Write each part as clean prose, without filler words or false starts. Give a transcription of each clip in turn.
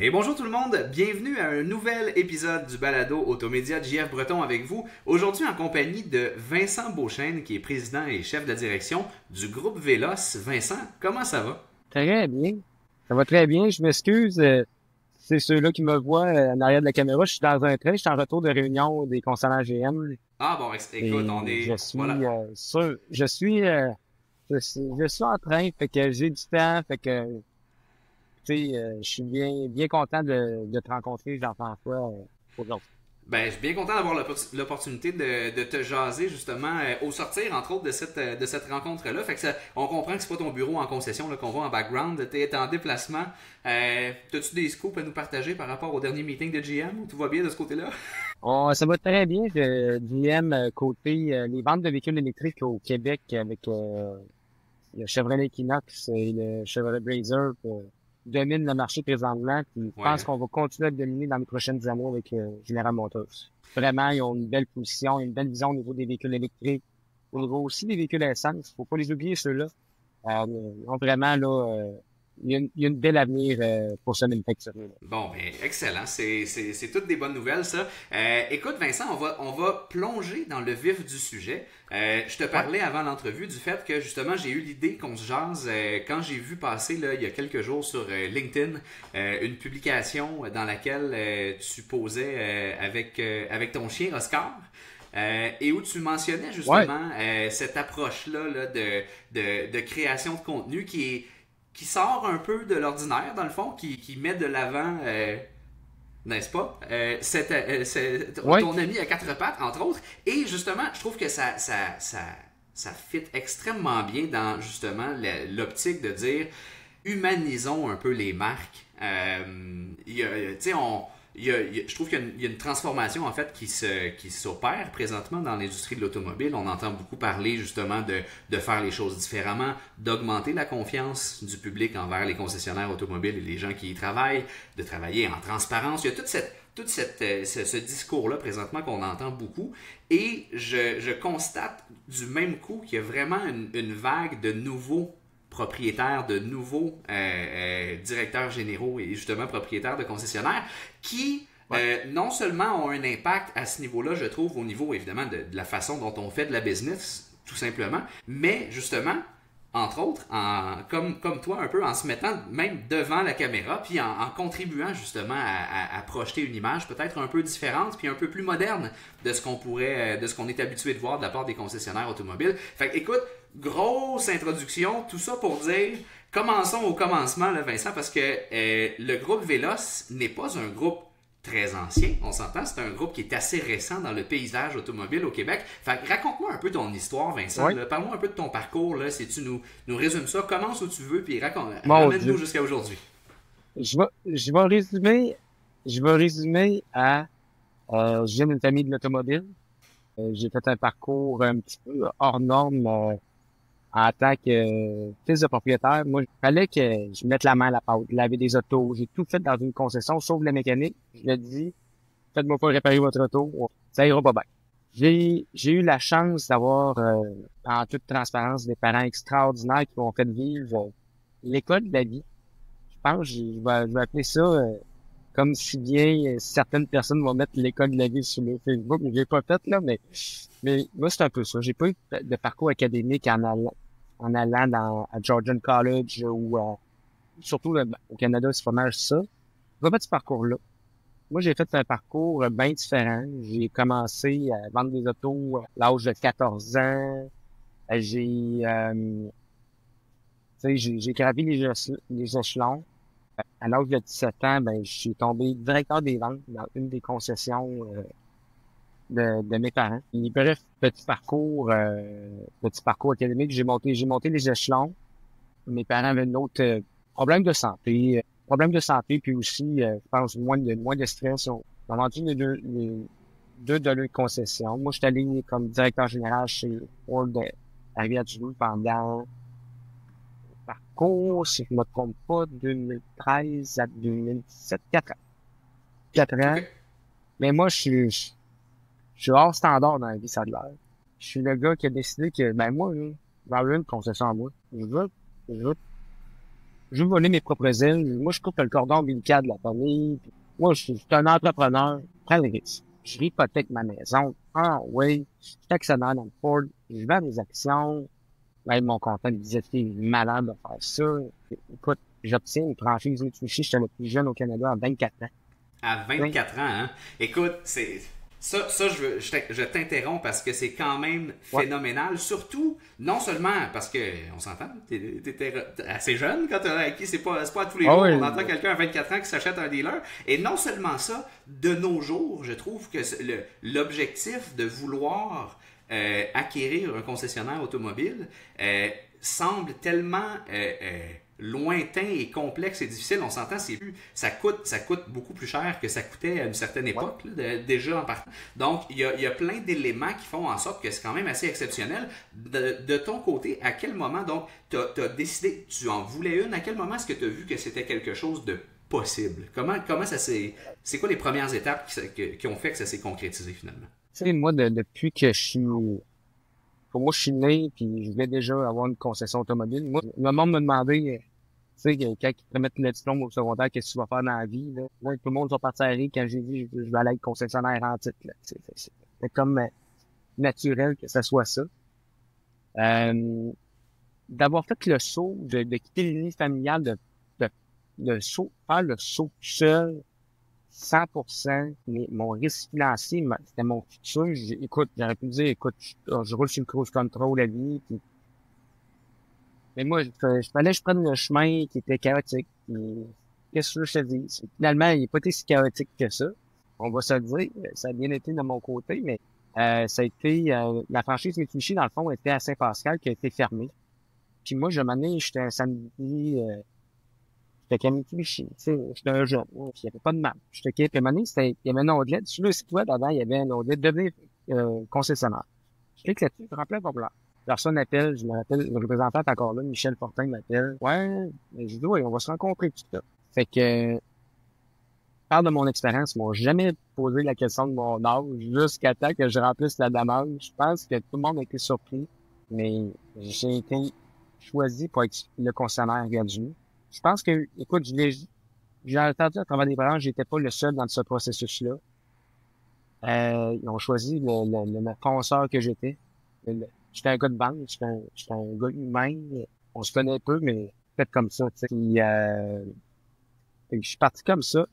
Et bonjour tout le monde, bienvenue à un nouvel épisode du balado Automédia de JF Breton avec vous. Aujourd'hui en compagnie de Vincent Beauchesne qui est président et chef de direction du groupe Vélos. Vincent, comment ça va? Très bien. Ça va très bien. Je m'excuse. C'est ceux-là qui me voient en arrière de la caméra. Je suis dans un train. Je suis en retour de réunion des concernants GM. Ah bon, écoute, Et on je est... suis Voilà. sûr. Je suis en train. Fait que j'ai du temps. Fait que, tu sais, je suis bien content de te rencontrer, Jean-François, aujourd'hui. Ben, je suis bien content d'avoir l'opportunité de te jaser justement au sortir entre autres de cette rencontre-là. Fait que on comprend que c'est pas ton bureau en concession là, qu'on voit en background. T'es en déplacement. T'as-tu des scoops à nous partager par rapport au dernier meeting de GM ou tout va bien de ce côté-là? Ça va très bien. GM côté les ventes de véhicules électriques au Québec avec le Chevrolet Equinox et le Chevrolet Blazer dominent le marché présentement. Puis je Ouais. pense qu'on va continuer à le dominer dans les prochaines années avec General Motors. Vraiment, ils ont une belle position, une belle vision au niveau des véhicules électriques, au niveau aussi des véhicules à essence. Faut pas les oublier, ceux-là. Ils ont vraiment, là, il y a une belle avenir pour ce manufacturier. Bon, ben, excellent. C'est toutes des bonnes nouvelles, ça. Écoute, Vincent, on va plonger dans le vif du sujet. Je te Ouais, parlais avant l'entrevue du fait que, justement, j'ai eu l'idée qu'on se jase quand j'ai vu passer, là, il y a quelques jours sur LinkedIn, une publication dans laquelle tu posais avec ton chien Oscar. Et où tu mentionnais ouais, justement cette approche-là là, de création de contenu qui sort un peu de l'ordinaire, dans le fond, qui met de l'avant, n'est-ce pas, ouais. ton ami à quatre pattes, entre autres. Et justement, je trouve que ça fit extrêmement bien dans justement l'optique de dire humanisons un peu les marques. Tu sais, je trouve qu'il y a une transformation en fait qui s'opère présentement dans l'industrie de l'automobile. On entend beaucoup parler justement de faire les choses différemment, d'augmenter la confiance du public envers les concessionnaires automobiles et les gens qui y travaillent, de travailler en transparence. Il y a ce discours-là présentement qu'on entend beaucoup. Et je constate du même coup qu'il y a vraiment une vague de nouveaux propriétaires, de nouveaux directeurs généraux et justement propriétaires de concessionnaires qui Ouais. non seulement ont un impact à ce niveau-là, je trouve, au niveau évidemment de la façon dont on fait de la business, tout simplement, mais justement, entre autres, comme toi un peu, en se mettant même devant la caméra, puis en contribuant justement à projeter une image peut-être un peu différente, puis un peu plus moderne de ce qu'on pourrait, de ce qu'on est habitué de voir de la part des concessionnaires automobiles. Fait que, écoute, grosse introduction, tout ça pour dire, commençons au commencement, là, Vincent, parce que le groupe Vélos n'est pas un groupe très ancien, on s'entend, c'est un groupe qui est assez récent dans le paysage automobile au Québec. Fait que raconte-moi un peu ton histoire, Vincent. Ouais. Parle-moi un peu de ton parcours, là, si tu nous résumes ça, commence où tu veux, puis Mon ramène-nous Dieu. jusqu'à aujourd'hui. Je vais résumer à, je viens d'une famille de l'automobile. J'ai fait un parcours un petit peu hors norme en tant que fils de propriétaire. Moi, il fallait que je mette la main à la pâte, laver des autos. J'ai tout fait dans une concession, sauf la mécanique. Je l'ai dit, faites-moi pas réparer votre auto, ça ira pas bien. J'ai eu la chance d'avoir, en toute transparence, des parents extraordinaires qui m'ont fait vivre l'école de la vie. Je pense, je vais appeler ça comme si bien certaines personnes vont mettre l'école de la vie sur le Facebook, mais je l'ai pas fait là, mais moi c'est un peu ça. J'ai pas eu de parcours académique en allant à Georgian College ou surtout au Canada, c'est pas mal ça. J'ai pas fait ce parcours-là. Moi, j'ai fait un parcours bien différent. J'ai commencé à vendre des autos à l'âge de 14 ans. Tu sais, j'ai gravi les échelons. À l'âge de 17 ans, ben, je suis tombé directeur des ventes dans une des concessions de mes parents. Et bref, petit parcours académique. J'ai monté les échelons. Mes parents avaient une autre problème de santé, puis aussi, je pense, moins de stress. On a vendu les deux de leurs concessions. Moi, je suis allé comme directeur général chez Ford à Rivière-du-Loup pendant parcours, si je ne me trompe pas, 2013 à 2017, 4 ans. 4 ans. OK. Mais moi, je suis hors standard dans la vie, ça a l'air. Je suis le gars qui a décidé que, ben moi, là, j'en veux une concession à moi. Je veux je veux voler mes propres ailes. Moi, je coupe le cordon ombilical de la famille. Puis moi, je suis un entrepreneur. Prends le risque. Je hypothèque ma maison. Ah oui, je suis actionnaire dans le Ford. Je vends des actions. Même mon comptable me disait, t'es malade de faire ça. Écoute, j'obtiens une franchise Mitsubishi. J'étais le plus jeune au Canada à 24 ans. À Oui. 24 ans, hein? Écoute, c'est. Ça je t'interromps parce que c'est quand même Ouais. phénoménal. Surtout, non seulement parce que, on s'entend, t'étais assez jeune quand t'as acquis, c'est pas à tous les Ah jours, oui. on entend quelqu'un à 24 ans qui s'achète un dealer. Et non seulement ça, de nos jours, je trouve que l'objectif de vouloir acquérir un concessionnaire automobile semble tellement lointain et complexe et difficile. On s'entend, ça coûte beaucoup plus cher que ça coûtait à une certaine Ouais. époque, là, déjà en partant. Donc, il y a plein d'éléments qui font en sorte que c'est quand même assez exceptionnel. De ton côté, à quel moment, donc, t'as décidé, tu en voulais une, à quel moment est-ce que tu as vu que c'était quelque chose de possible? Comment ça s'est... C'est quoi les premières étapes qui ont fait que ça s'est concrétisé finalement? Tu sais, moi, depuis que pour moi, je suis né, puis je voulais déjà avoir une concession automobile. Moi, le monde me demandait, tu sais, quand ils te mettent le diplôme au secondaire, qu'est-ce que tu vas faire dans la vie, là. Là, tout le monde va partir à rire quand j'ai dit, je vais aller être concessionnaire en titre, là. C'est comme naturel que ça soit ça. Euh, D'avoir fait le saut, de quitter les lignes familiales, de, faire le saut tout seul, 100%, mon risque financier, c'était mon futur. Écoute, j'aurais pu dire, écoute, je roule sur le cruise control la vie, puis, mais moi, je fallait que je prenne le chemin qui était chaotique. Puis, qu'est-ce que je te dis? Finalement, il n'est pas été si chaotique que ça. On va se le dire. Ça a bien été de mon côté, mais ça a été la franchise Mitsubishi, dans le fond, était à Saint-Pascal, qui a été fermée. Puis moi, je m'en ai, j'étais un samedi, j'étais qu'à Mitsubishi, tu sais, j'étais un jeune, puis il n'y avait pas de map. J'étais qu'à, puis à un moment donné, il y avait un onglet, sur le site web, avant, il y avait un onglet, devenir concessionnaire. Je clique là-dessus, je remplis un formulaire. Je reçois un appel, je me rappelle, le représentant est encore là, Michel Fortin m'appelle. Ouais, mais je dis, oui, on va se rencontrer, tout ça. Fait que, je parle de mon expérience, ils m'ont jamais posé la question de mon âge, jusqu'à temps que je remplisse la demande. Je pense que tout le monde a été surpris, mais j'ai été choisi pour être le concessionnaire gradué. Je pense que, écoute, j'ai entendu à travers des parents, j'étais pas le seul dans ce processus-là. Ils ont choisi le fonceur que j'étais. J'étais un gars de banque, j'étais un gars humain. On se connaît peu, mais peut-être comme ça, tu sais. Puis, fait que je suis parti comme ça. En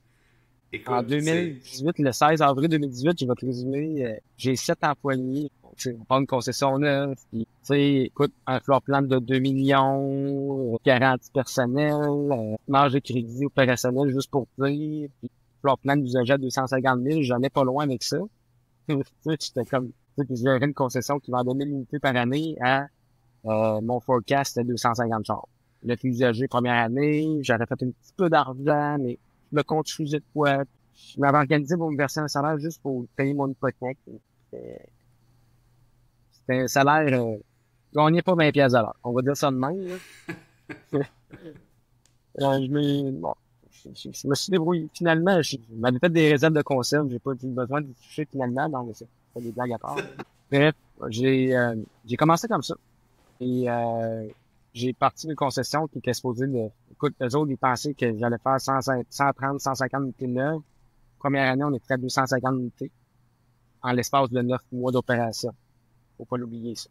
Écoute, c'est... 2018, le 16 avril 2018, je vais te résumer, j'ai 7 employés. Tu sais, on prend une concession neuve, puis, tu sais, écoute, un floor plan de 2 millions, garantie personnelle, marge de crédit opérationnel juste pour dire, puis floor plan d'usager à 250 000, j'en ai pas loin avec ça. Tu sais, j'étais comme, tu sais, puis j'aurais une concession qui vendait 1000 unités par année à, mon forecast c'était 250 chars. Le flux usagé première année, j'aurais fait un petit peu d'argent, mais je me construisais de quoi. Je m'avais organisé pour me verser un salaire juste pour payer mon hypothèque. C'était un salaire, gagnait pas 20 pièces à l'heure. On va dire ça de même, là. Bon, je me suis débrouillé. Finalement, je m'avais fait des réserves de conserve. J'ai pas eu besoin de toucher finalement, donc c'est pas des blagues à part. Bref, j'ai commencé comme ça. Et, j'ai parti d'une concession qui était supposée de, écoute, eux autres, ils pensaient que j'allais faire 130, 150 unités neuves. Première année, on était à 250 unités en l'espace de 9 mois d'opération. Faut pas l'oublier, ça.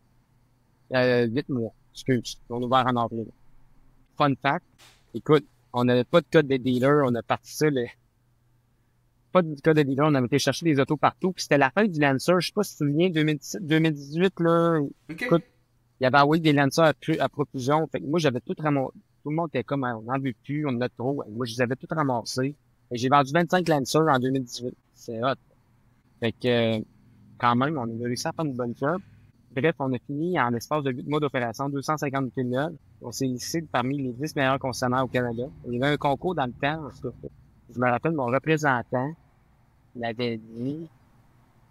8 mois. Excuse. On a ouvert en avril. Fun fact. Écoute, on n'avait pas de code de dealer. On a parti ça, pas de code de dealer. On avait été chercher des autos partout. Puis c'était la fin du Lancer. Je sais pas si tu te souviens, 2017, 2018, là. OK. Écoute, il y avait envoyé des Lancers à profusion. Fait que moi, j'avais tout ramassé. Tout le monde était comme, on n'en veut plus, on en a trop. Moi, je les avais tout ramassés. Et j'ai vendu 25 Lancers en 2018. C'est hot. Fait que, quand même, on a réussi à faire une bonne job. Bref, on a fini en l'espace de 8 mois d'opération, 250 000. On s'est lissé parmi les 10 meilleurs concessionnaires au Canada. Il y avait un concours dans le temps. Je me rappelle, mon représentant m'avait dit,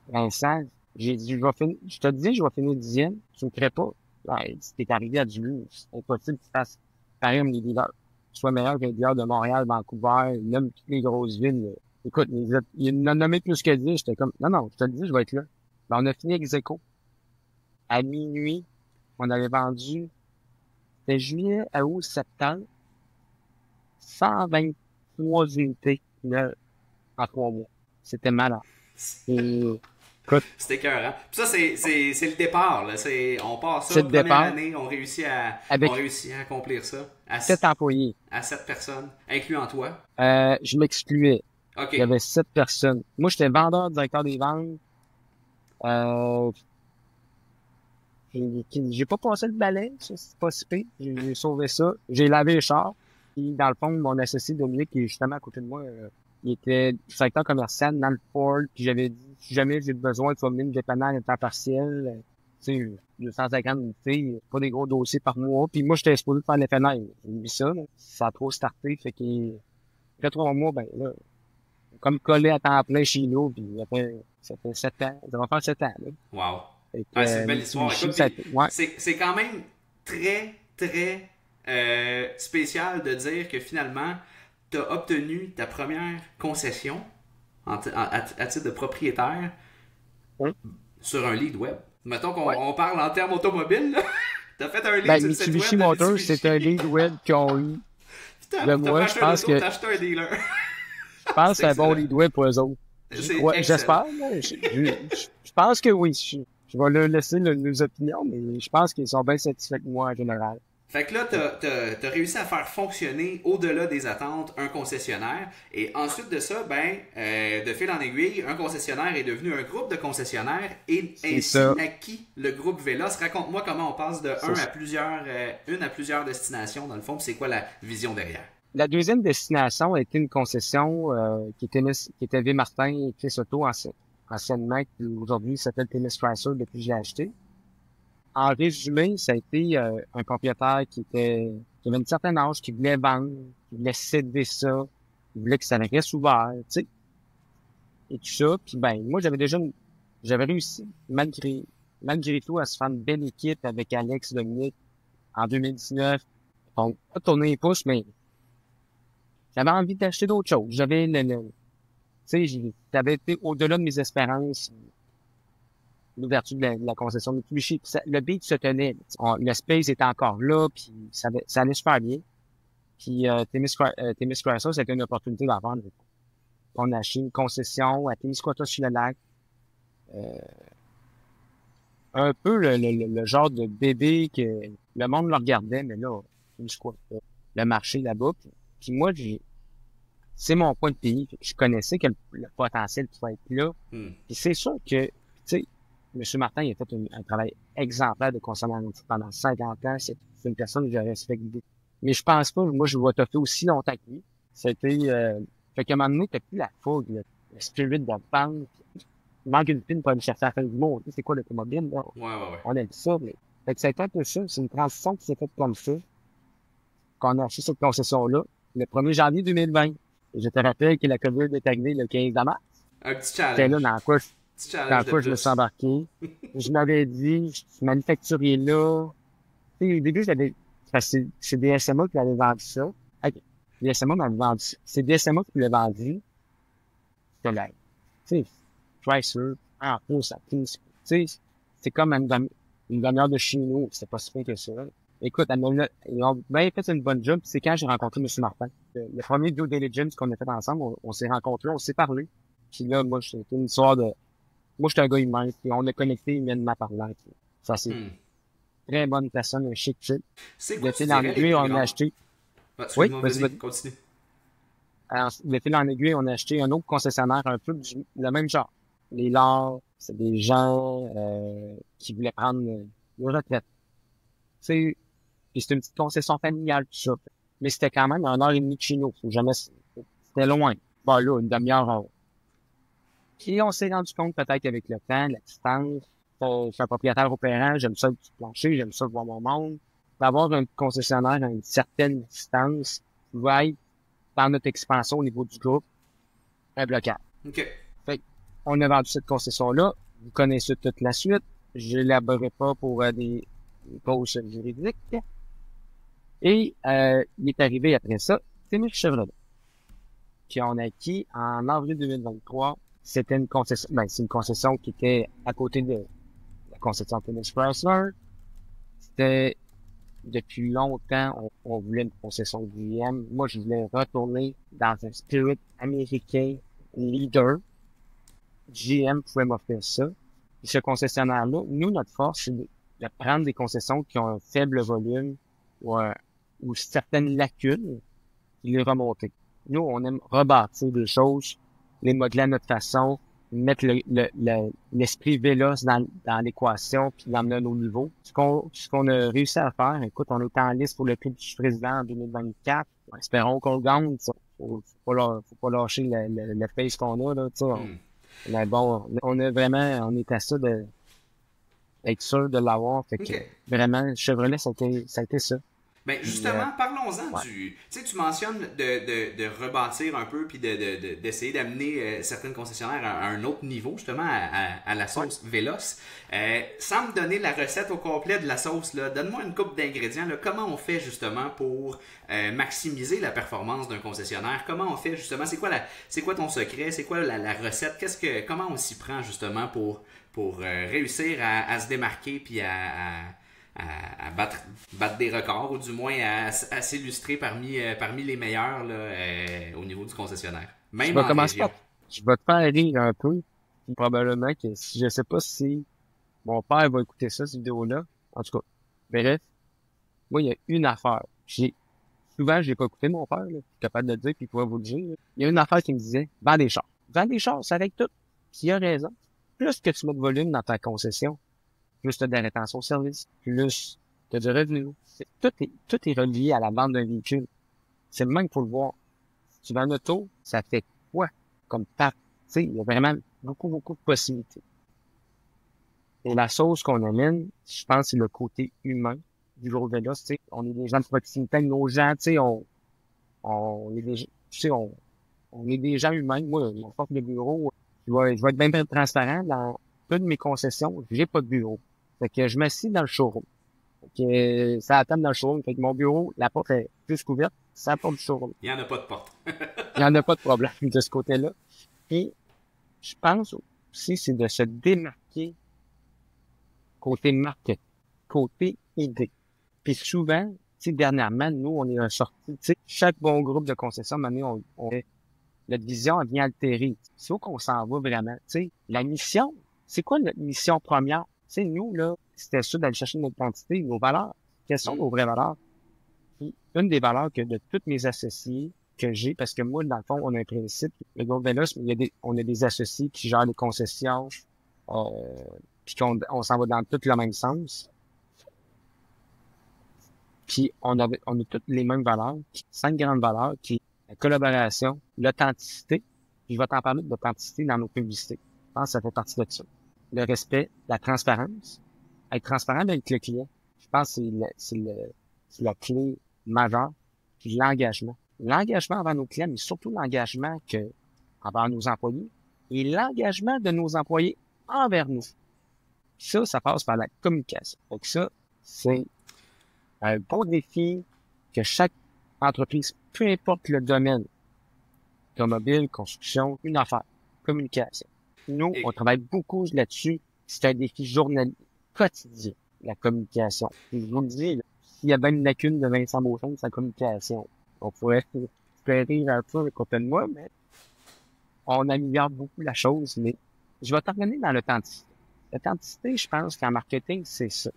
Vincent, j'ai dit, je te dis, je vais finir 10e. Tu me crées pas. Ouais, si t'es arrivé à du luxe, c'est impossible que tu fasses pareil comme les dealers. Tu sois meilleur qu'un dealer de Montréal, Vancouver, même toutes les grosses villes. Là. Écoute, il en a nommé plus que 10. J'étais comme, non, je te le dis, je vais être là. Ben, on a fini ex aequo. À minuit, on avait vendu, c'était juillet, à août, septembre. 123 unités là, en 3 mois. C'était malade. Et, écoute, C'était écœurant. Puis ça, c'est le départ. Là. On part ça, c'est le première départ année, on avec réussit à accomplir ça 7 employés. à 7 personnes, incluant toi. Je m'excluais. OK. Il y avait 7 personnes. Moi, j'étais vendeur, directeur des ventes. Euh, j'ai pas passé le balai, ça, c'est pas si pire. J'ai sauvé ça. J'ai lavé les chars. Puis, dans le fond, mon associé Dominique, qui est justement à côté de moi, il était directeur commercial dans le Ford. Puis j'avais dit, si jamais j'ai besoin, tu vas venir me dépanner en temps partiel. Tu sais, 250 unités, c'est pas des gros dossiers par mois. Puis moi, j'étais exposé de faire les fenêtres. J'ai mis ça, là. Ça a trop starté. Fait après 3 mois, ben là, comme collé à temps plein chez nous, puis après, ça fait 7 ans. Ça va faire 7 ans, là. Wow. Fait que, Ah, c'est une belle histoire. Mitsubishi, Écoute, puis ouais. c'est quand même très, très spécial de dire que finalement, tu as obtenu ta première concession à titre de propriétaire Hein? sur un lead web. Mettons qu'on Ouais. on parle en termes automobiles. Tu as fait un lead Ben, sur le site Mitsubishi web de Motors, Mitsubishi. c'est un lead web qu'ils ont eu. Putain, De t'as moi, pas je acheté pense un auto, que, t'as acheté un dealer. je pense que c'est un bon excellent. lead web pour eux autres. C'est Ouais, excellent. j'espère, là. Je pense que oui. Je vais leur laisser nos opinions, mais je pense qu'ils sont bien satisfaits de moi en général. Fait que là, t'as réussi à faire fonctionner au-delà des attentes un concessionnaire. Et ensuite de ça, de fil en aiguille, un concessionnaire est devenu un groupe de concessionnaires et C'est ainsi ça. naquit le groupe Velos. Raconte-moi comment on passe de C'est ça. une à plusieurs destinations dans le fond. Puis c'est quoi la vision derrière? La deuxième destination a été une concession qui était Martin et Chris Auto anciennement, qui aujourd'hui s'appelle Tennis Chrysler depuis que j'ai acheté. En résumé, ça a été un propriétaire qui avait une certaine âge, qui voulait vendre, qui voulait céder ça, qui voulait que ça reste ouvert, tu sais, et tout ça. Puis ben, moi, j'avais réussi, malgré tout, à se faire une belle équipe avec Alex Dominique en 2019. Donc, pas tourner les pouces, mais j'avais envie d'acheter d'autres choses. Tu sais, j'avais été au-delà de mes espérances, l'ouverture de la concession de Mitsubishi. Le beat se tenait. Le space était encore là, puis ça allait super bien. Puis Témis Chrysler, c'était une opportunité d'en vendre. On a acheté une concession à Témiscouata sur le lac. Un peu le genre de bébé que le monde le regardait, mais là, Témiscouata, le marché là-bas. Puis moi, c'est mon point de pays. Je connaissais que le potentiel pouvait être là. Puis c'est sûr que, tu sais, M. Martin, il a fait un travail exemplaire de concessionnaire pendant 50 ans. C'est une personne que je respecte. Mais je pense pas, moi, je vais toffer aussi longtemps que lui. Fait qu'à un moment donné, t'as plus la fougue, le spirit de vente. Il manque une pine pour aller chercher à la fin du monde. Tu sais, c'est quoi l'automobile, là? Ouais. On a dit ça, mais. Fait que c'est un peu ça. C'est une transition qui s'est faite comme ça. Qu'on a acheté cette concession-là, le 1er janvier 2020. Et je te rappelle que la COVID est arrivée le 15 mars. Un petit C'était challenge. là dans quoi Petit challenge de je me plus. suis embarqué. Je m'avais dit, je manufacturier là. Tu sais, au début, c'est des SMA qui avaient vendu ça. Ok. Les SMA m'avaient vendu ça. C'est des SMA qui l'avaient vendu. C'était là. Tu sais, Chrysler, en plus, ça prise. Tu sais, c'est comme une demi-heure de chez nous. C'était pas si bien que ça. Écoute, ils ont bien fait une bonne job. C'est quand j'ai rencontré M. Martin. Le premier due diligence qu'on a fait ensemble, on s'est rencontrés, on s'est parlé. Puis là, moi, c'était une histoire de... Moi, j'étais un gars humain, puis on a connecté humainement parlant. Ça, c'est une très bonne personne, un chic type. C'est quoi, De fil en aiguille, on a acheté... Oui, vas-y. continue. Alors, de fil en aiguille, on a acheté un autre concessionnaire un peu le même genre. Les Lards, c'est des gens qui voulaient prendre leur retraite. Tu sais, puis c'était une petite concession familiale, tout ça. Mais c'était quand même 1 heure et demie de chez nous. C'était loin. Bon, là, une demi-heure. Et on s'est rendu compte peut-être avec le temps, la distance. Je suis un propriétaire opérant, j'aime ça le petit plancher, j'aime ça voir mon monde. D'avoir un concessionnaire à une certaine distance va être, dans notre expansion au niveau du groupe, un blocage. OK. Fait on a vendu cette concession-là. Vous connaissez toute la suite. Je l'élaborerai pas pour des causes juridiques. Et il est arrivé après ça, Témis Chevrolet, qui on a acquis en avril 2023. C'était une concession, c'est une concession qui était à côté de la concession Témis Chrysler. C'était depuis longtemps, on voulait une concession de GM. Moi, je voulais retourner dans un spirit américain leader. GM pouvait m'offrir ça. Puis ce concessionnaire-là, nous, notre force, c'est de prendre des concessions qui ont un faible volume ou certaines lacunes et les remonter. Nous, on aime rebâtir des choses, les modeler à notre façon, mettre l'esprit véloce dans l'équation puis l'emmener à nos niveaux. Ce qu'on a réussi à faire, écoute, on est en liste pour le prix du président en 2024. Espérons qu'on le gagne. Faut pas lâcher le face qu'on a, là, tu sais. Mais bon, on est à ça d'être sûr de l'avoir. Fait que, vraiment, Chevrolet, ça a été ça. Ben justement, parlons-en du... Tu sais, tu mentionnes de rebâtir un peu puis d'essayer d'amener certaines concessionnaires à un autre niveau, justement, à la sauce Véloce. Sans me donner la recette au complet de la sauce, là, donne-moi une couple d'ingrédients. Là, comment on fait justement pour maximiser la performance d'un concessionnaire? Comment on fait justement? C'est quoi ton secret? C'est quoi la recette? Comment on s'y prend justement pour réussir à se démarquer puis à battre des records, ou du moins à s'illustrer parmi les meilleurs là, au niveau du concessionnaire. Même en région. Je vais te faire rire un peu. Probablement que je sais pas si mon père va écouter ça, cette vidéo-là. En tout cas, bref, moi, il y a une affaire. Souvent, j'ai pas écouté mon père, là. Je suis capable de le dire, puis il pourrait vous le dire. Là. Il y a une affaire qui me disait, vends des chars. Vends des chars, c'est avec tout. Puis il a raison. Plus que tu mets de volume dans ta concession, plus tu as de la rétention au service, plus tu as du revenu. Tout est relié à la vente d'un véhicule. C'est le même qu'il faut le voir. Si tu vends un auto, ça fait quoi comme part? Tu sais, il y a vraiment beaucoup de possibilités. Et la sauce qu'on amène, je pense, c'est le côté humain du gros vélo. Tu sais, on est des gens de proximité, nos gens, tu sais, on est des, tu sais, on est des gens humains. Moi, mon porte de bureau, je vais être bien transparent dans toutes mes concessions, j'ai pas de bureau. Fait que je m'assis dans le showroom. Fait que ça attend dans le showroom. Fait que mon bureau, la porte est plus couverte, c'est la porte du showroom. Il y en a pas de porte. Il y en a pas de problème de ce côté-là. Et je pense aussi, c'est de se démarquer côté market, côté idée. Puis souvent, tu sais, dernièrement, nous, on est sorti, tu sais, chaque bon groupe de concessions, maintenant, notre vision, elle vient altérer. C'est où qu'on s'en va vraiment. Tu sais, la mission, c'est quoi notre mission première? Tu sais, nous, là, c'était ça d'aller chercher notre identité, nos valeurs. Quelles sont nos vraies valeurs? Puis, une des valeurs que de tous mes associés que j'ai, parce que moi, dans le fond, on a un principe, le groupe Véloce, mais on a des associés qui gèrent les concessions, puis on s'en va dans tout le même sens. Puis, on a toutes les mêmes valeurs, 5 grandes valeurs, qui est la collaboration, l'authenticité, puis je vais t'en parler de l'authenticité dans nos publicités. Je pense que ça fait partie de ça. Le respect, la transparence, être transparent avec le client. Je pense que c'est la clé majeure, puis l'engagement. L'engagement envers nos clients, mais surtout l'engagement envers nos employés et l'engagement de nos employés envers nous. Ça passe par la communication. Donc ça, c'est un bon défi que chaque entreprise, peu importe le domaine, automobile, construction, une affaire, communication. Nous, on travaille beaucoup là-dessus. C'est un défi journalier, quotidien, la communication. Et je vous le dis, s'il y a bien une lacune de Vincent Beauchamp, c'est la communication. On pourrait rire un peu à côté de moi, mais on améliore beaucoup la chose. Mais je vais t'emmener dans l'authenticité. L'authenticité, je pense qu'en marketing, c'est ça.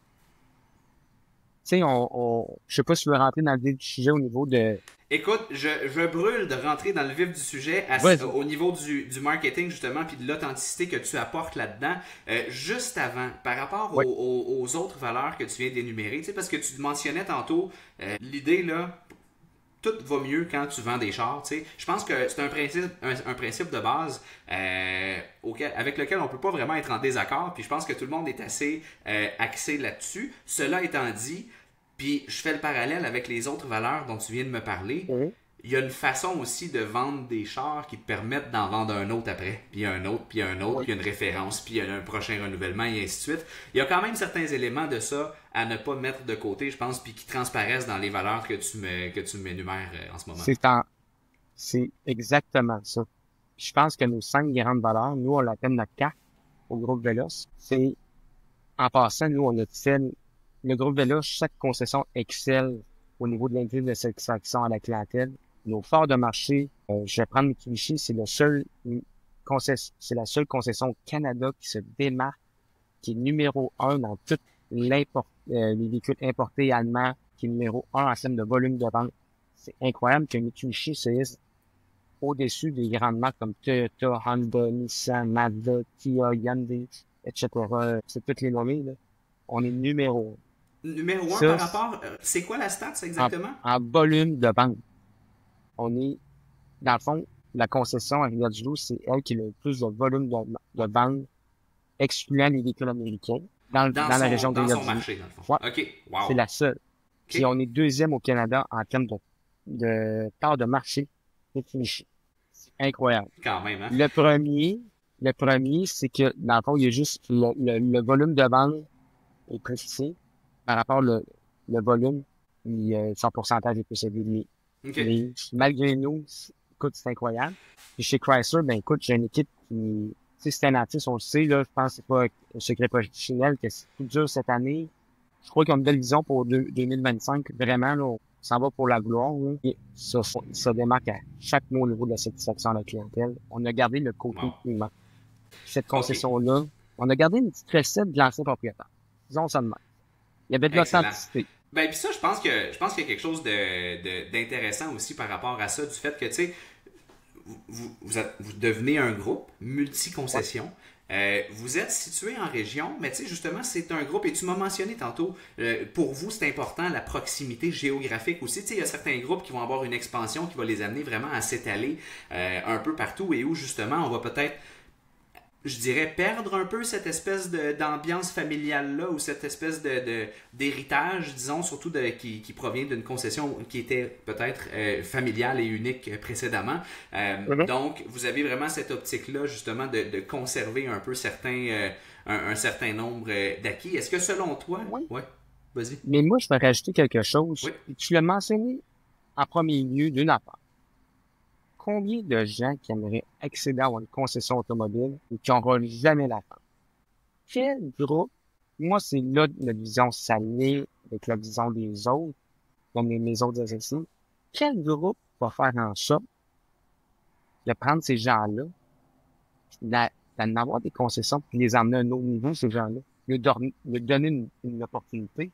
Tu sais, je sais pas si tu veux rentrer dans le vif du sujet au niveau de... Écoute, je brûle de rentrer dans le vif du sujet au niveau du marketing, justement, puis de l'authenticité que tu apportes là-dedans. Juste avant, par rapport aux autres valeurs que tu viens d'énumérer, tu sais, parce que tu mentionnais tantôt, l'idée, là, tout va mieux quand tu vends des chars, tu sais. Je pense que c'est un principe de base avec lequel on peut pas vraiment être en désaccord, puis je pense que tout le monde est assez axé là-dessus. Cela étant dit, puis je fais le parallèle avec les autres valeurs dont tu viens de me parler. Il y a une façon aussi de vendre des chars qui te permettent d'en vendre un autre après, puis un autre, puis un autre, puis une référence, puis un prochain renouvellement, et ainsi de suite. Il y a quand même certains éléments de ça à ne pas mettre de côté, je pense, puis qui transparaissent dans les valeurs que tu m'énumères en ce moment. C'est exactement ça. Je pense que nos 5 grandes valeurs, nous, on l'appelle notre carte au groupe Véloce. C'est, en passant, nous, on a fait le groupe Vela, chaque concession excelle au niveau de l'indice de satisfaction à la clientèle. Nos forts de marché, je vais prendre Mitsubishi, c'est la seule concession au Canada qui se démarque, qui est numéro un dans tous les véhicules importés allemands, qui est numéro un en termes de volume de vente. C'est incroyable que Mitsubishi se hisse au-dessus des grandes marques comme Toyota, Honda, Nissan, Mazda, Kia, Hyundai, etc. C'est toutes les nommées, là. On est numéro Numéro un ça, par rapport, c'est quoi la stats en, exactement? en volume de vente. On est, dans le fond, la concession à Rivière-du-Loup, c'est elle qui a le plus de volume de vente, excluant les véhicules américains, dans la région de Dans son Rivière-du-Loup. marché, dans le fond. Ouais, OK, c'est wow. la seule. Puis OK, on est deuxième au Canada en termes de part de marché Mitsubishi. C'est incroyable. quand même, hein? Le premier, c'est que, dans le fond, il y a juste le volume de vente est précisé par rapport le volume, puis son pourcentage est plus élevé. OK. Mais malgré nous, écoute, c'est incroyable. Puis chez Chrysler, ben écoute, j'ai une équipe qui, tu sais, Stellantis, on le sait, là, je pense que c'est pas un secret professionnel que c'est tout dur cette année. Je crois qu'ils ont une belle vision pour 2025. Vraiment, là, on s'en va pour la gloire, là. Et ça démarque à chaque mot au niveau de la satisfaction de la clientèle. On a gardé le côté Wow. humain. Cette OK, concession-là, on a gardé une petite recette de l'ancien propriétaire. Disons ça de même. Il y avait de excellent. l'authenticité. Ben, puis ça, je pense qu'il y a quelque chose d'intéressant aussi par rapport à ça, du fait que, tu sais, vous devenez un groupe Ouais. multi-concession. Vous êtes situé en région, mais tu sais, justement, c'est un groupe, et tu m'as mentionné tantôt, pour vous, c'est important la proximité géographique aussi. Tu sais, il y a certains groupes qui vont avoir une expansion qui va les amener vraiment à s'étaler un peu partout et où, justement, on va peut-être je dirais, perdre un peu cette espèce d'ambiance familiale-là ou cette espèce d'héritage, disons, surtout qui provient d'une concession qui était peut-être familiale et unique précédemment. Mhm. Donc, vous avez vraiment cette optique-là, justement, de conserver un peu un certain nombre d'acquis. Est-ce que selon toi, Oui. ouais, vas-y. Mais moi, je vais rajouter quelque chose. Oui. Tu l'as mentionné en premier lieu d'une affaire. Combien de gens qui aimeraient accéder à une concession automobile et qui n'auront jamais la fin? Quel groupe, moi, c'est là la vision s'aligne avec la vision des autres, comme mes autres associés. Quel groupe va faire en sorte de prendre ces gens-là, d'en avoir des concessions, puis les emmener à un autre niveau, ces gens-là, de donner une opportunité,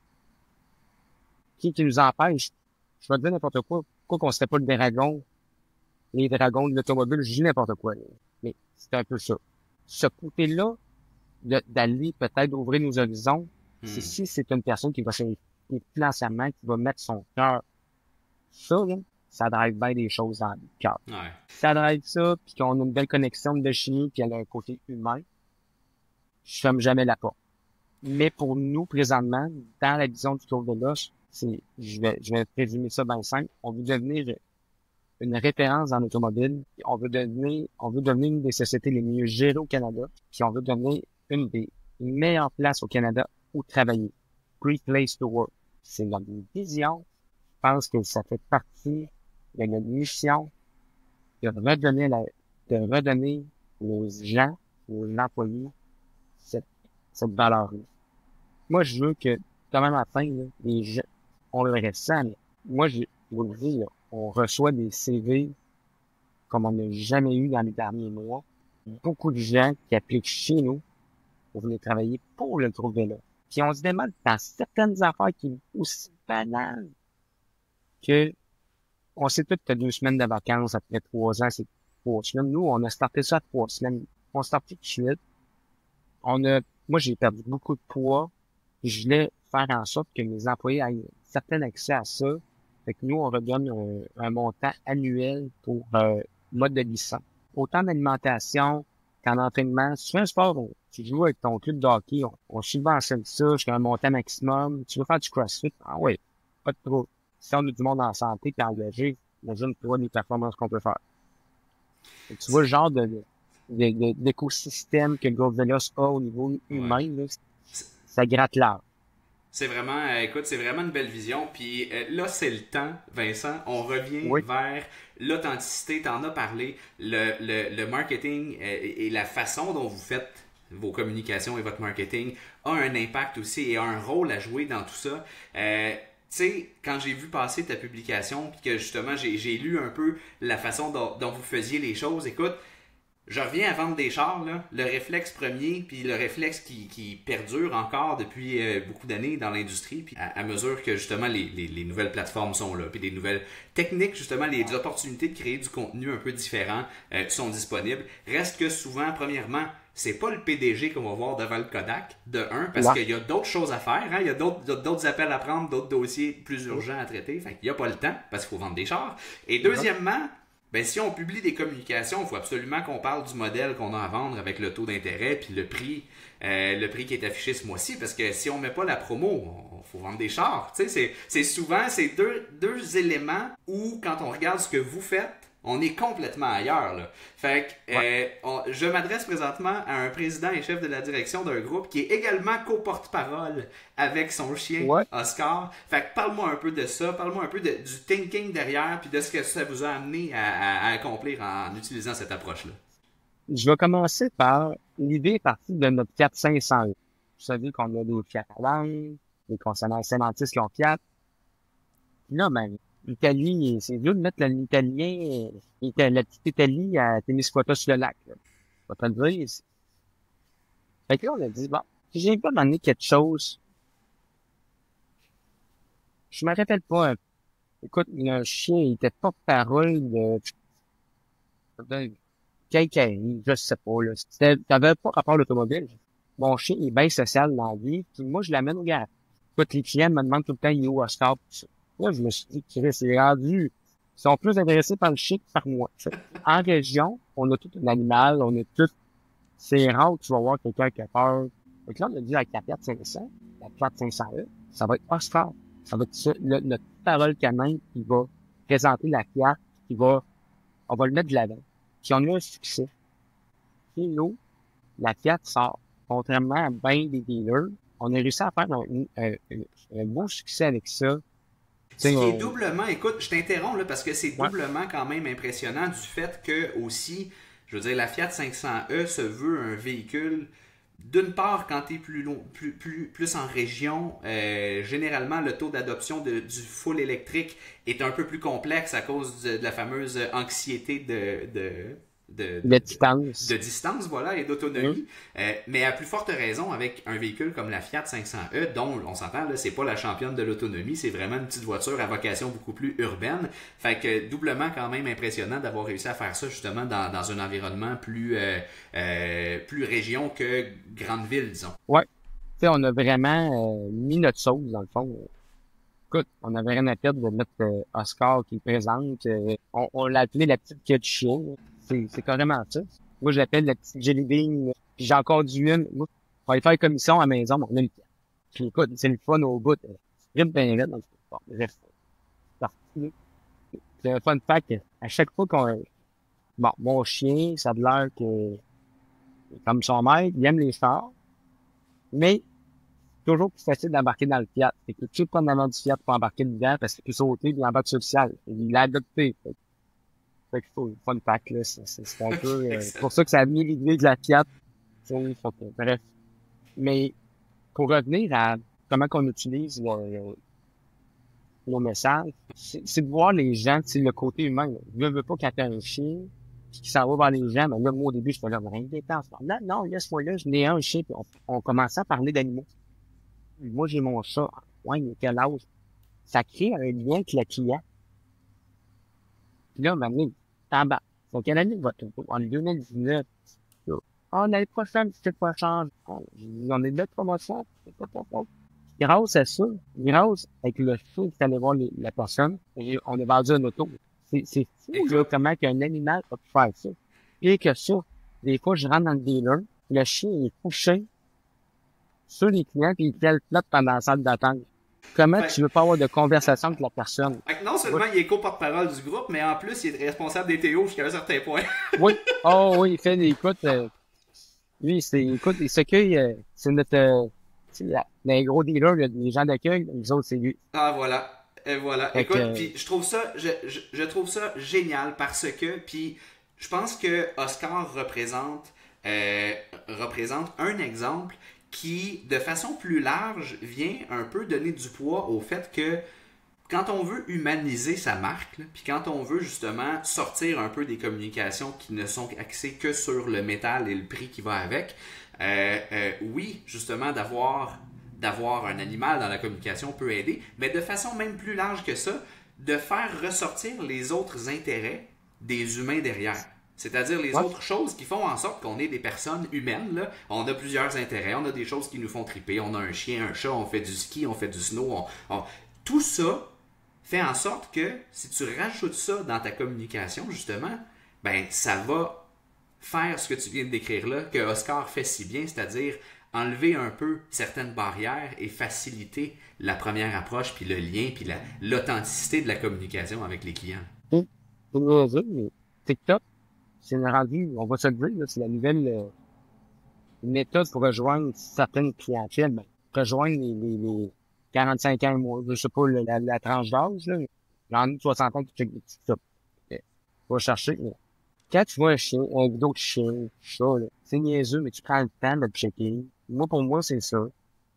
qui nous empêche, je vais te dire n'importe quoi, pourquoi qu'on serait pas les dragons de l'automobile, je dis n'importe quoi, là. Mais c'est un peu ça. Ce côté-là, d'aller peut-être ouvrir nos horizons, c'est Hmm. si c'est une personne qui va s'impliquer financièrement, qui va mettre son cœur, ça, là, ça drive bien des choses dans le cœur. Ouais. Ça drive ça, puis qu'on a une belle connexion de chimie, puis elle a un côté humain, je ferme jamais la porte. Mais pour nous, présentement, dans la vision du Tour de l'Oche, je vais présumer ça bien simple, on veut devenir une référence dans l'automobile. On veut devenir une des sociétés les mieux gérées au Canada. Puis on veut devenir une des meilleures places au Canada où travailler. Great place to work. C'est notre vision. Je pense que ça fait partie de notre mission de redonner aux gens, aux employés, cette, cette valeur-là. Moi, je veux que, demain matin, là, les gens, on le ressent, mais moi, je vous le dis, là, on reçoit des CV comme on n'a jamais eu dans les derniers mois. Beaucoup de gens qui appliquent chez nous pour venir travailler pour le groupe Vélo. Puis on se demande dans certaines affaires qui sont aussi banales que on sait tout que t'as 2 semaines de vacances après 3 ans, c'est 3 semaines. Nous, on a starté ça à 3 semaines. On a starté tout de suite. Moi, j'ai perdu beaucoup de poids. Puis je voulais faire en sorte que mes employés aient un certain accès à ça. Fait que nous, on redonne un montant annuel pour mode de licence. Autant d'alimentation qu'en entraînement. Si tu fais un sport, tu joues avec ton club de hockey, on subventionne ça jusqu'à un montant maximum. Tu veux faire du CrossFit? Ah oui, pas de trop. Si on a du monde en santé et engagé, imagine tu vois les performances qu'on peut faire. Fait que tu vois le genre d'écosystème que le groupe Veloz a au niveau Ouais. humain, là, ça gratte l'art. C'est vraiment, écoute, c'est vraiment une belle vision. Puis là, c'est le temps, Vincent. On revient Oui, vers l'authenticité. T'en as parlé, le marketing et la façon dont vous faites vos communications et votre marketing a un impact aussi et a un rôle à jouer dans tout ça. Tu sais, quand j'ai vu passer ta publication, puis que justement j'ai lu un peu la façon dont vous faisiez les choses, écoute, je reviens à vendre des chars, là, le réflexe premier, puis le réflexe qui perdure encore depuis beaucoup d'années dans l'industrie, puis à mesure que justement les nouvelles plateformes sont là, puis les nouvelles techniques, justement les opportunités de créer du contenu un peu différent sont disponibles. Reste que souvent, premièrement, c'est pas le PDG qu'on va voir devant le Kodak, de un, parce qu'il y a d'autres choses à faire, hein? Il y a d'autres appels à prendre, d'autres dossiers plus urgents à traiter, fait qu'il n'y a pas le temps, parce qu'il faut vendre des chars. Et deuxièmement, ben, si on publie des communications, il faut absolument qu'on parle du modèle qu'on a à vendre avec le taux d'intérêt puis le prix qui est affiché ce mois-ci. Parce que si on met pas la promo, il faut vendre des chars. Tu sais, c'est souvent ces deux éléments où, quand on regarde ce que vous faites, on est complètement ailleurs, là. Fait que je m'adresse présentement à un président et chef de la direction d'un groupe qui est également co-porte-parole avec son chien, Oscar. Fait que parle-moi un peu de ça, parle-moi un peu du thinking derrière, puis de ce que ça vous a amené à accomplir en utilisant cette approche-là. Je vais commencer par l'idée est partie de notre Fiat 500. Vous savez qu'on a des Fiat Alan, des concessionnaires Stellantis qui ont Fiat. Puis là, ben, l'Italie, c'est dur de mettre l'italien, la petite Italie à Témiscouata sur le lac. Là. Je vais te le dire. Fait que là, on a dit, bon, si j'ai pas demandé quelque chose, je me rappelle pas. Écoute, le chien, il était pas parole de quelqu'un, je sais pas, là. T'avais pas rapport à l'automobile. Mon chien, il est bien social dans la vie, puis moi, je l'amène au gars. Écoute, les clients me demandent tout le temps, il est où Oscar, pis ça. Là, je me suis dit, c'est rendu, ils sont plus intéressés par le chien que par moi. T'sais. En région, on a tout un animal, on a tout, c'est rare que tu vas voir quelqu'un qui a peur. Donc là, on a dit avec la Fiat 500, la Fiat 500E, ça va être Oscar. Ça va être ça, notre parole canin qui va présenter la Fiat, on va le mettre de l'avant. Puis on a un succès. Chez nous, la Fiat sort. Contrairement à bien des dealers, on a réussi à faire un beau succès avec ça. Ce qui est doublement, écoute, je t'interromps là parce que c'est doublement quand même impressionnant du fait que aussi, je veux dire, la Fiat 500e se veut un véhicule. D'une part, quand tu es plus en région, généralement, le taux d'adoption du full électrique est un peu plus complexe à cause de la fameuse anxiété de distance, voilà, et d'autonomie. Mais à plus forte raison, avec un véhicule comme la Fiat 500e, dont, on s'entend, là, c'est pas la championne de l'autonomie, c'est vraiment une petite voiture à vocation beaucoup plus urbaine. Fait que doublement quand même impressionnant d'avoir réussi à faire ça justement dans un environnement plus région que grande ville, disons. Ouais. Tu sais, on a vraiment mis notre sauce, dans le fond. Écoute, on avait rien à perdre de mettre Oscar qui est présente. On l'a appelé la petite queue de chien. C'est carrément ça. Moi, je l'appelle la petite jelly bean. Puis j'ai encore du une. Moi, on va aller faire commission à la maison, mais on a le temps. Puis écoute, c'est le fun au bout. C'est bien raide dans le sport. Bref. C'est un fun fact. À chaque fois bon, mon chien, ça a l'air que, comme son maître, il aime les chars. Mais, toujours plus facile d'embarquer dans le Fiat. C'est que tu peux prendre avant du Fiat pour embarquer dedans parce que tu peux sauter et embarquer sur le ciel. Il l'a adopté. Fait qu'il faut fun fact, là. C'est un peu, c'est pour ça que ça a mis l'idée de la Fiat. Bref. Mais, pour revenir à comment qu'on utilise nos messages, c'est de voir les gens, c'est le côté humain. Je ne veux pas quand t'as un chien, qui s'en va vers les gens, mais là, moi, au début, je fais là, rien de dépense. Non, laisse-moi là, je n'ai un chien, puis on commençait à parler d'animaux. Moi, j'ai mon chat. Ouais, il est quel âge? Ça crée un lien avec le client. Puis là, maintenant, tabac. Donc, quelle année va tomber? En 2019. L'année prochaine, c'est pas change. On est de promotion. Grâce à ça, grâce avec le feu qui allait voir la personne, on a vendu un auto. C'est fou, là, comment qu'un animal a pu faire ça. Pire que ça, des fois, je rentre dans le dealer, le chien est couché sur les clients, puis il fait le pendant la salle d'attente. Comment tu veux pas avoir de conversation avec la personne? Non seulement il est co-porte-parole du groupe, mais en plus, il est responsable des TO jusqu'à un certain point. Oui. Oh, oui, il fait des écoutes. Lui, il s'accueille, c'est notre, les gros dealers, les gens d'accueil, les autres, c'est lui. Ah, voilà. Et voilà. Écoute, puis je trouve ça génial parce que, puis je pense que Oscar représente représente un exemple qui, de façon plus large, vient un peu donner du poids au fait que quand on veut humaniser sa marque, puis quand on veut justement sortir un peu des communications qui ne sont axées que sur le métal et le prix qui va avec, oui, justement, d'avoir un animal dans la communication peut aider, mais de façon même plus large que ça, de faire ressortir les autres intérêts des humains derrière. C'est-à-dire les Ouais. autres choses qui font en sorte qu'on est des personnes humaines. Là. On a plusieurs intérêts, on a des choses qui nous font triper, on a un chien, un chat, on fait du ski, on fait du snow. Tout ça fait en sorte que si tu rajoutes ça dans ta communication, justement, ben ça va faire ce que tu viens de décrire là, que Oscar fait si bien, c'est-à-dire enlever un peu certaines barrières et faciliter la première approche, puis le lien, puis l'authenticité de la communication avec les clients. Pour nous dire, mais TikTok, c'est rendu, on va se le dire, là, c'est la nouvelle méthode pour rejoindre certaines clientèles. Ben, rejoindre les 45 ans et moins, je sais pas la tranche d'âge, là. J'en ai 60 ans qui check des TikTok. Va chercher. Mais quand tu vois un chien, un vidéo de chien, chat, là, c'est niaiseux, mais tu prends le temps de le checker. Moi, pour moi, c'est ça.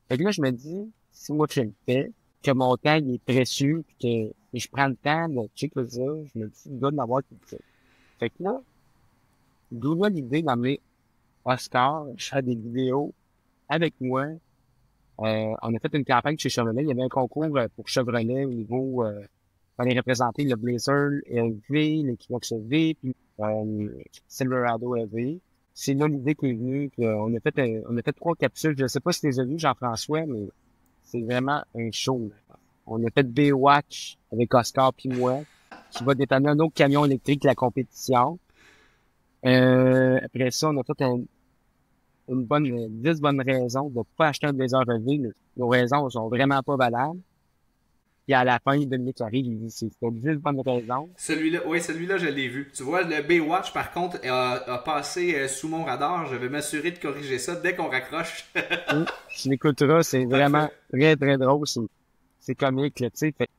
Fait que là, je me dis, si moi je le fais, que mon temps il est précieux, puis que je prends le temps de checker ça, je me dis, il doit en avoir quelque chose. Fait que là, d'où là l'idée d'amener Oscar, je fais des vidéos avec moi. On a fait une campagne chez Chevrolet. Il y avait un concours pour Chevrolet au niveau, fallait représenter le Blazer EV, l'Equinox EV, puis Silverado EV. C'est là l'idée qui est venue. Puis, on a fait 3 capsules. Je sais pas si tu les as vues, Jean-François, mais c'est vraiment un show. Là. On a fait Baywatch avec Oscar puis moi, qui va dépanner un autre camion électrique de la compétition. Après ça, on a fait une bonne, 10 bonnes raisons de pas acheter un Blazer EV. Nos raisons sont vraiment pas valables. Puis à la fin, Dominique arrive, il dit, c'est 10 bonnes raisons. Celui-là, oui, celui-là, je l'ai vu. Tu vois, le Baywatch, par contre, a passé sous mon radar. Je vais m'assurer de corriger ça dès qu'on raccroche. Tu l'écouteras, c'est vraiment très, très drôle. C'est comique, là, tu sais. Fait,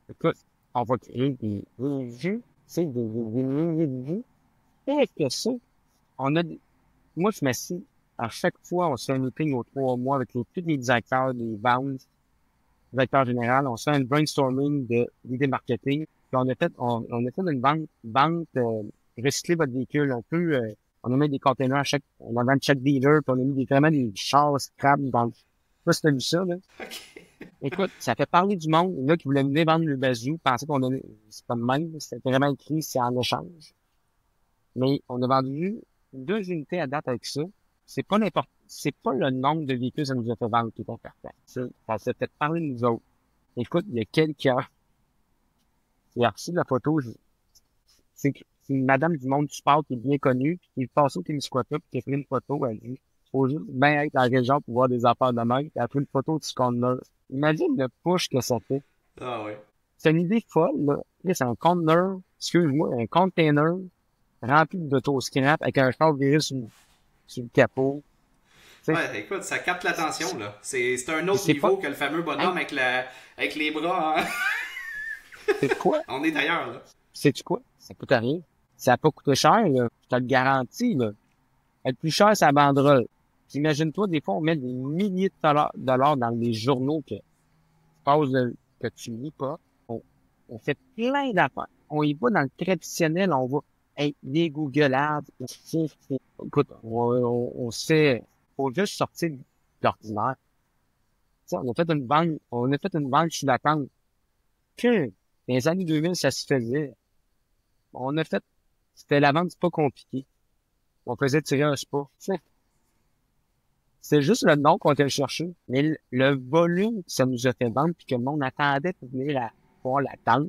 écoute, on va créer des vues, tu sais, des milliers de vues. Et que ça, on a, moi, je m'assieds, à chaque fois, on se fait un meeting aux 3 mois avec tous les directeurs des ventes, directeur général, on se fait un brainstorming d'idées marketing. Puis on a fait une vente recycler votre véhicule un peu. On a mis des containers on a vendu chaque dealer, puis on a mis vraiment des chars scrap dans le. Je sais pas si t'as vu ça, là. OK. Écoute, ça fait parler du monde, là, qui voulait venir vendre le bazou, pensait qu'on donnait, c'est pas de même, c'était vraiment écrit, c'est en échange. Mais on a vendu 2 unités à date avec ça. C'est pas le nombre de véhicules que ça nous a fait vendre qui est important. Ça s'est fait parler de nous autres. Écoute, il y a quelqu'un qui a reçu la photo, c'est une madame du monde du sport qui est bien connue, puis qui est passée au Témiscouata, puis qui a pris une photo, elle dit, faut juste bien être dans la région pour voir des affaires de même, puis elle a pris une photo du conteneur. Imagine le push que ça fait. Ah oui. C'est une idée folle, là. Là, c'est un conteneur, excuse-moi, un container rempli d'auto-scrap avec un char viré sur le capot. T'sais, Ouais, écoute, ça capte l'attention, là. C'est un autre c'est niveau pas, que le fameux bonhomme hey, avec les bras. Hein? c'est quoi? On est ailleurs, là. Sais-tu quoi? Ça coûte rien. Ça a pas coûté cher, là. Je te le garantis, là. Le plus cher, c'est la banderole. Puis imagine-toi, des fois, on met des milliers de dollars dans les journaux que tu lis pas. On fait plein d'affaires. On y va dans le traditionnel, on va, hey, les Google Ads. Écoute, on se fait, faut juste sortir de l'ordinaire. Tu sais, on a fait une vente sur la tente. Que, dans les années 2000, ça se faisait. C'était la vente, c'est pas compliqué. On faisait tirer un spa. C'est juste le nom qu'on était chercher. Mais le volume que ça nous a fait vendre puis que le monde attendait pour venir voir la tente,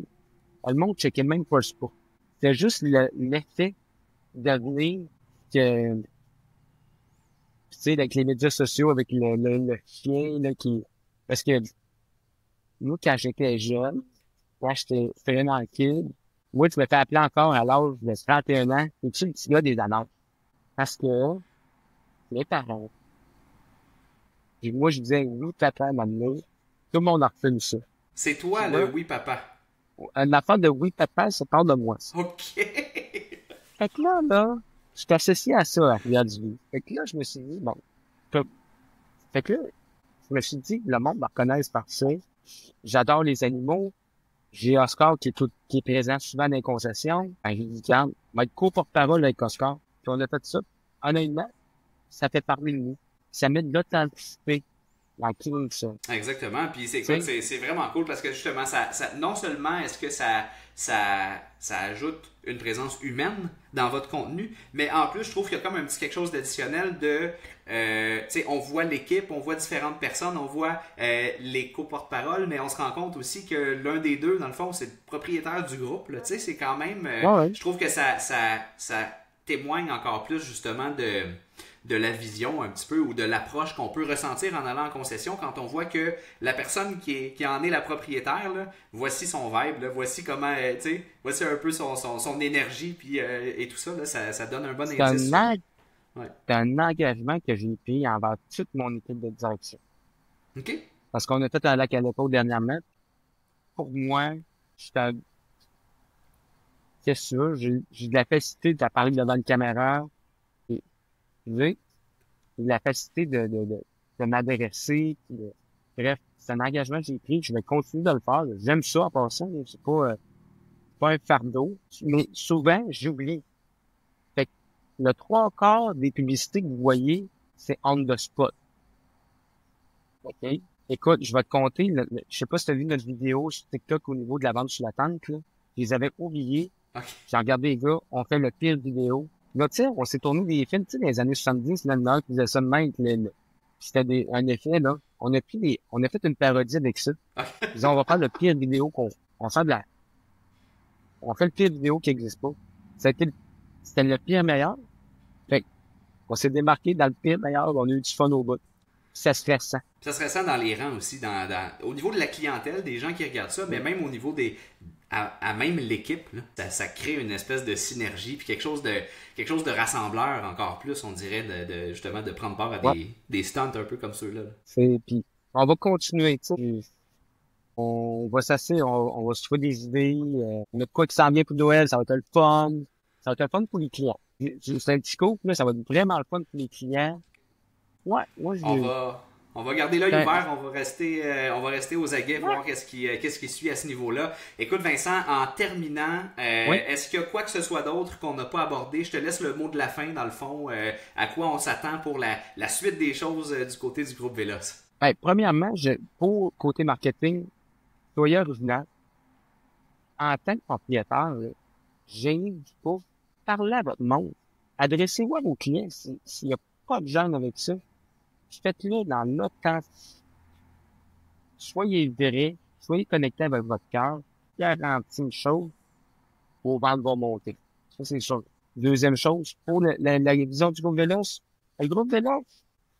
le monde checkait même pas le spa. C'était juste l'effet de venir que, tu sais, avec les médias sociaux, avec le chien, là, parce que, nous, quand j'étais jeune, quand j'étais vraiment kid, moi, tu me fais appeler encore à l'âge de 31 ans, et tu le petit gars des annonces. Parce que, mes parents, puis moi, je disais, oui, papa, maman, tout le monde a refait ça. C'est Tu toi, le vois, oui, papa. une affaire de oui, papa, ça part de moi, ça. OK. Fait que là, je suis associé à ça, à Rivière-du-Loup. Fait que là, je me suis dit, bon, que- fait que là, je me suis dit, le monde me reconnaisse par ça. J'adore les animaux. J'ai Oscar qui est présent souvent dans les concessions. Ben, j'ai dit, regarde, on va être co-porte-parole avec Oscar. Puis on a fait ça. Honnêtement, ça fait parler de nous. Ça met de l'authenticité dans tout ça. Exactement. Puis Tu sais, c'est vraiment cool parce que justement, non seulement est-ce que ça ajoute une présence humaine dans votre contenu, mais en plus, je trouve qu'il y a comme un petit quelque chose d'additionnel de, tu sais, on voit l'équipe, on voit différentes personnes, on voit les co-porte-parole, mais on se rend compte aussi que l'un des deux, dans le fond, c'est le propriétaire du groupe. Là. Tu sais, c'est quand même, ouais, ouais. je trouve que ça témoigne encore plus justement de la vision un petit peu ou de l'approche qu'on peut ressentir en allant en concession quand on voit que la personne qui en est la propriétaire, là, voici son vibe, là, voici comment, tu sais, voici un peu son énergie puis, et tout ça, là, ça donne un bon C'est indice un, sur... Ouais. c'est un engagement que j'ai pris envers toute mon équipe de direction. OK? Parce qu'on a fait un lac à l'épaule dernièrement. Pour moi, j'étais, qu'est-ce que ça? J'ai de la facilité de parler devant une caméra. Et, tu sais, j'ai de la facilité de m'adresser. Bref, c'est un engagement que j'ai pris. Je vais continuer de le faire. J'aime ça en passant. C'est pas un fardeau. Mais souvent, j'oublie. Fait que le trois quarts des publicités que vous voyez, c'est on the spot. OK? Écoute, je vais te compter. Je sais pas si tu as vu notre vidéo sur TikTok au niveau de la vente sur la tente, là. Je les avais oubliés. OK. J'ai regardé les gars, on fait le pire vidéo. Là, tu sais, on s'est tourné des films, tu sais, dans les années 70, là, qui faisait ça de même, c'était un effet, là. On a fait une parodie avec ça. Ils disent, on va faire le pire vidéo on fait le pire vidéo qui existe pas. C'était le pire meilleur. Fait on s'est démarqué dans le pire meilleur, on a eu du fun au bout. Ça se fait ça. Ça serait ça dans les rangs aussi, au niveau de la clientèle, des gens qui regardent ça, mais même au niveau à même l'équipe, là, ça crée une espèce de synergie, puis quelque chose de rassembleur encore plus, on dirait, justement, de prendre part à Ouais. des stunts un peu comme ceux-là. Là. Puis on va continuer, tu sais. On va s'asseoir, on va se trouver des idées. On a de quoi qui s'en vient pour Noël, ça va être le fun. Ça va être le fun pour les clients. C'est un petit coup, là, ça va être vraiment le fun pour les clients. Ouais, moi, On va garder l'œil ben, ouvert, on va rester aux aguets, voir qu'est-ce qui suit à ce niveau-là. Écoute, Vincent, en terminant, oui. est-ce qu'il y a quoi que ce soit d'autre qu'on n'a pas abordé? Je te laisse le mot de la fin, dans le fond, à quoi on s'attend pour la suite des choses du côté du groupe Véloce. Ben, premièrement, pour côté marketing, soyez original. En tant que propriétaire, là, gênez pas. Parlez à votre monde. Adressez-vous à vos clients s'il n'y a pas de gêne avec ça. Faites-le dans l'authenticité. Soyez vrai, soyez connecté avec votre cœur. Garantis une chose, vos ventes vont monter. Ça, c'est sûr. Deuxième chose, pour la vision du groupe Véloce, le groupe Véloce,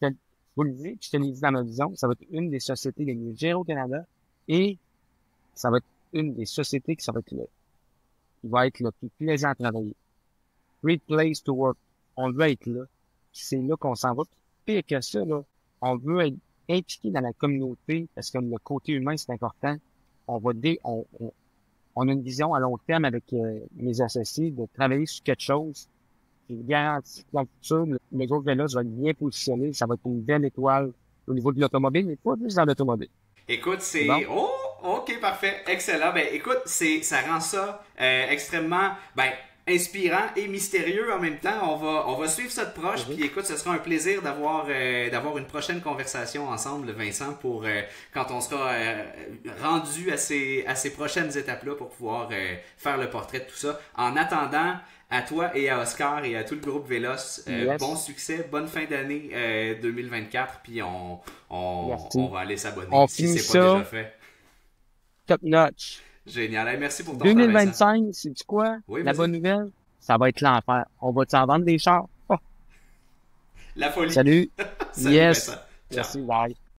je vous le dis, je te l'ai dit dans ma vision, ça va être une des sociétés les mieux gérées au Canada et ça va être une des sociétés qui va être le plus plaisant à travailler. Great place to work. On veut être là. C'est là qu'on s'en va. Pire que ça, là, on veut être impliqué dans la communauté parce que le côté humain, c'est important. On a une vision à long terme avec mes associés de travailler sur quelque chose. Je vous garantis que dans le futur, le groupe Véloce va être bien positionné. Ça va être une belle étoile au niveau de l'automobile, mais pas juste dans l'automobile. Écoute, c'est... Bon? Oh, ok, parfait, excellent. Ben, écoute, ça rend ça extrêmement... Ben, inspirant et mystérieux en même temps. On va suivre ça de proche. Puis écoute, ce sera un plaisir d'avoir une prochaine conversation ensemble, Vincent, pour quand on sera rendu à ces prochaines étapes-là pour pouvoir faire le portrait de tout ça. En attendant, à toi et à Oscar et à tout le groupe Véloce, Yes. bon succès, bonne fin d'année 2024. Puis on va aller s'abonner On si finit c'est pas ça déjà fait. top notch. Génial. Hey, merci pour ton temps, Vincent. 2025, c'est quoi? Oui, La vas-y. bonne nouvelle, ça va être l'enfer. On va t'en vendre des chars. Oh, La folie. salut. Salut, Yes. Vincent. Ciao. Merci, bye.